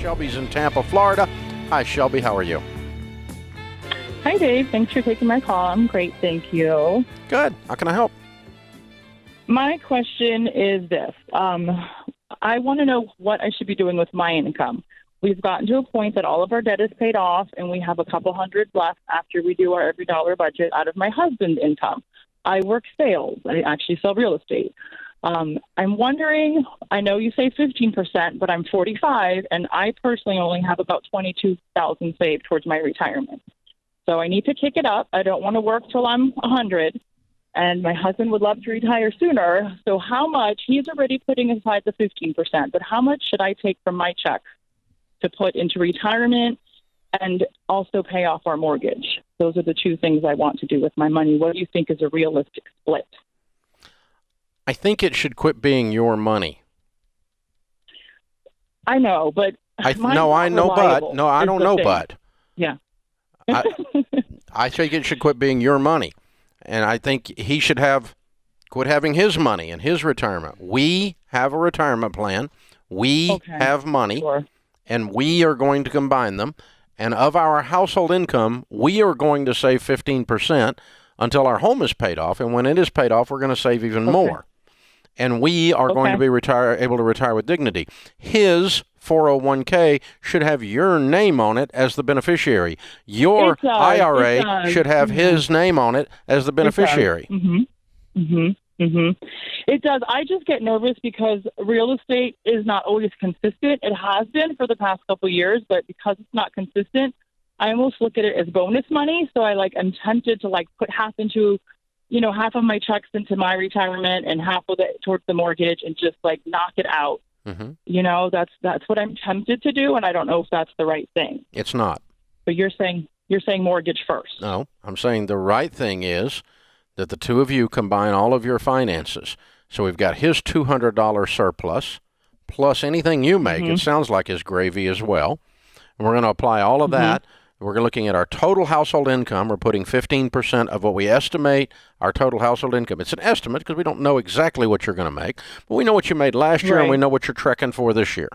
Shelby's in Tampa, Florida. Hi, Shelby. How are you? Hi, Dave. Thanks for taking my call. I'm great, thank you. Good. How can I help? My question is this. I want to know what I should be doing with my income. We've gotten to a point that all of our debt is paid off, and we have a couple hundred left after we do our every dollar budget out of my husband's income. I work sales. I actually sell real estate. I'm wondering, I know you say 15%, but I'm 45, and I personally only have about $22,000 saved towards my retirement. So I need to kick it up. I don't want to work till I'm 100, and my husband would love to retire sooner. So how much, he's already putting aside the 15%, but how much should I take from my check to put into retirement and also pay off our mortgage? Those are the two things I want to do with my money. What do you think is a realistic split? I think it should quit being your money. I know, but I don't know, but. Yeah. I think it should quit being your money. And I think he should quit having his money in his retirement. We have a retirement plan. We have money, and we are going to combine them. And of our household income, we are going to save 15% until our home is paid off. And when it is paid off, we're going to save even more. And we are going to be able to retire with dignity. His 401k should have your name on it as the beneficiary. Your IRA should have his name on it as the beneficiary. It does. I just get nervous because real estate is not always consistent. It has been for the past couple of years, but because it's not consistent, I almost look at it as bonus money. So I'm tempted to put half of my checks into my retirement and half of it towards the mortgage and just knock it out. That's what I'm tempted to do, and I don't know if that's the right thing. It's not. But you're saying mortgage first. No, I'm saying the right thing is that the two of you combine all of your finances. So we've got his $200 surplus plus anything you make. It sounds like is gravy as well. And we're going to apply all of that. We're looking at our total household income. We're putting 15% of what we estimate our total household income. It's an estimate because we don't know exactly what you're going to make, but we know what you made last year and we know what you're trekking for this year.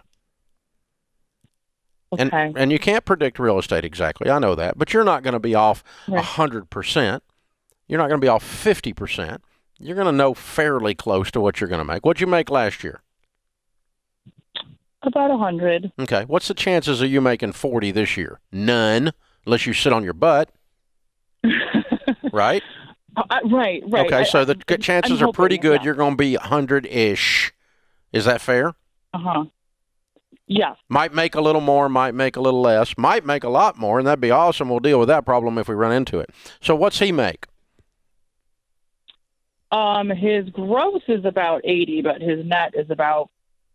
Okay. And you can't predict real estate exactly. I know that, but you're not going to be off 100%. You're not going to be off 50%. You're going to know fairly close to what you're going to make. What'd you make last year? About 100. Okay. What's the chances of you making 40 this year? None, unless you sit on your butt. Right? Right. Okay, so the chances are pretty good you're going to be 100-ish. Is that fair? Yeah. Might make a little more, might make a little less, might make a lot more, and that'd be awesome. We'll deal with that problem if we run into it. So what's he make? His gross is about 80, but his net is about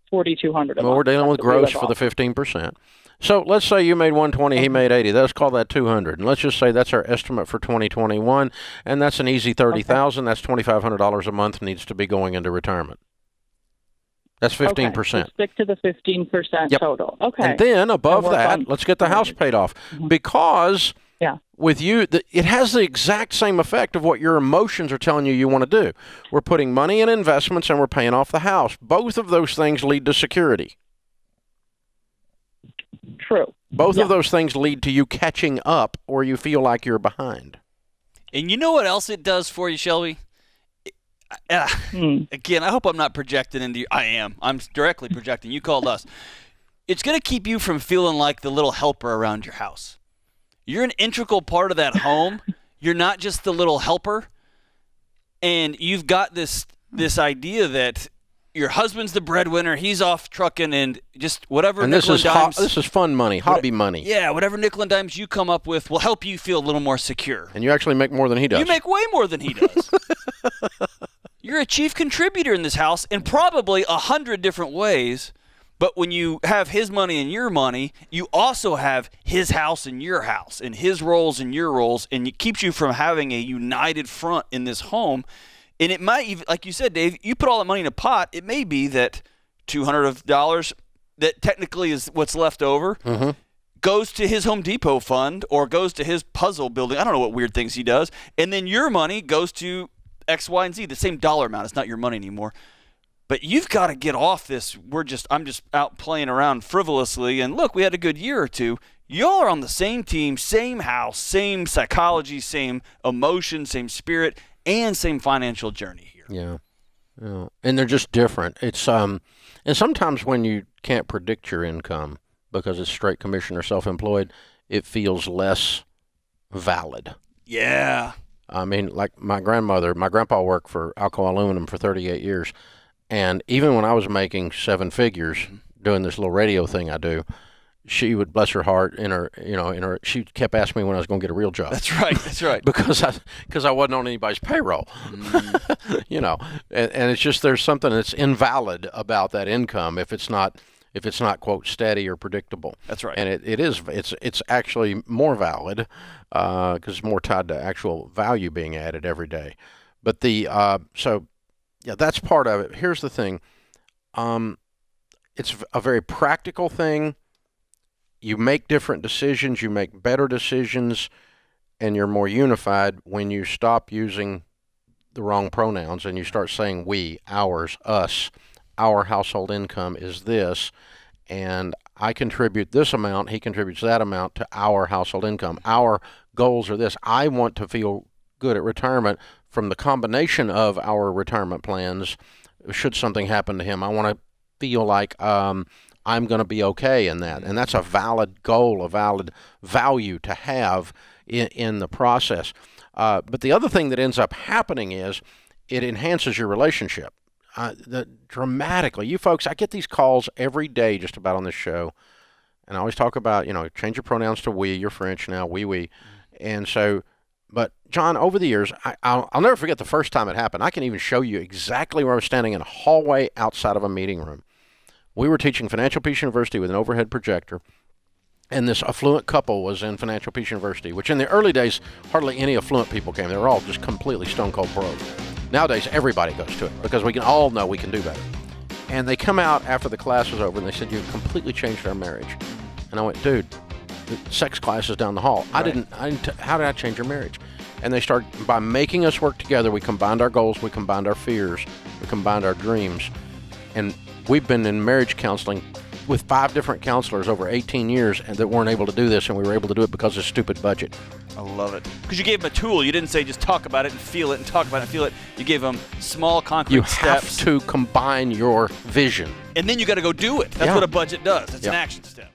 4,200 a month. Well, we're dealing with gross for the 15%. So let's say you made 120, he made 80. Let's call that 200. And let's just say that's our estimate for 2021, and that's an easy 30,000. That's $2,500 a month needs to be going into retirement. That's 15%. So stick to the 15% total. Okay. And then above that, let's get the house paid off. Because with you, it has the exact same effect of what your emotions are telling you want to do. We're putting money in investments and we're paying off the house. Both of those things lead to security. True. Both of those things lead to you catching up or you feel like you're behind. And you know what else it does for you, Shelby? Again, I hope I'm not projecting into you. I am. I'm directly projecting. You called us. It's going to keep you from feeling like the little helper around your house. You're an integral part of that home. You're not just the little helper. And you've got this idea that your husband's the breadwinner. He's off trucking and just whatever nickel and dimes. This is fun money, hobby money. Yeah, whatever nickel and dimes you come up with will help you feel a little more secure. And you actually make more than he does. You make way more than he does. You're a chief contributor in this house in probably 100 different ways. But when you have his money and your money, you also have his house and your house and his roles and your roles. And it keeps you from having a united front in this home. And it might even, like you said, Dave, you put all that money in a pot, it may be that $200 that technically is what's left over goes to his Home Depot fund or goes to his puzzle building. I don't know what weird things he does. And then your money goes to X, Y, and Z, the same dollar amount. It's not your money anymore. But you've got to get off this. I'm just out playing around frivolously. And look, we had a good year or two. Y'all are on the same team, same house, same psychology, same emotion, same spirit, and same financial journey here. Yeah. And they're just different. It's and sometimes when you can't predict your income because it's straight commission or self-employed, it feels less valid. Yeah. I mean, like my grandpa worked for Alcoa Aluminum for 38 years. And even when I was making seven figures doing this little radio thing I do, she would, bless her heart, she kept asking me when I was going to get a real job. That's right. because I wasn't on anybody's payroll. And it's just, there's something that's invalid about that income if it's not quote steady or predictable. That's right. And it's actually more valid because it's more tied to actual value being added every day. But yeah, that's part of it. Here's the thing. It's a very practical thing. You make different decisions. You make better decisions, and you're more unified when you stop using the wrong pronouns and you start saying we, ours, us. Our household income is this, and I contribute this amount. He contributes that amount to our household income. Our goals are this. I want to feel good at retirement from the combination of our retirement plans. Should something happen to him, I want to feel like I'm going to be okay in that. And that's a valid goal, a valid value to have in the process. But the other thing that ends up happening is it enhances your relationship dramatically. You folks, I get these calls every day just about on this show. And I always talk about, change your pronouns to we. You're French now, we. And so, but John, over the years, I'll never forget the first time it happened. I can even show you exactly where I was standing in a hallway outside of a meeting room. We were teaching Financial Peace University with an overhead projector, and this affluent couple was in Financial Peace University, which in the early days, hardly any affluent people came. They were all just completely stone cold broke. Nowadays, everybody goes to it because we can all know we can do better. And they come out after the class was over, and they said, "You've completely changed our marriage." And I went, "Dude, the sex class is down the hall. Right. How did I change your marriage?" And they started by making us work together. We combined our goals, we combined our fears, we combined our dreams. And we've been in marriage counseling with 5 different counselors over 18 years and that weren't able to do this, and we were able to do it because of stupid budget. I love it. Because you gave them a tool. You didn't say just talk about it and feel it and talk about it and feel it. You gave them small, concrete steps. You have to combine your vision. And then you got to go do it. That's what a budget does. It's an action step.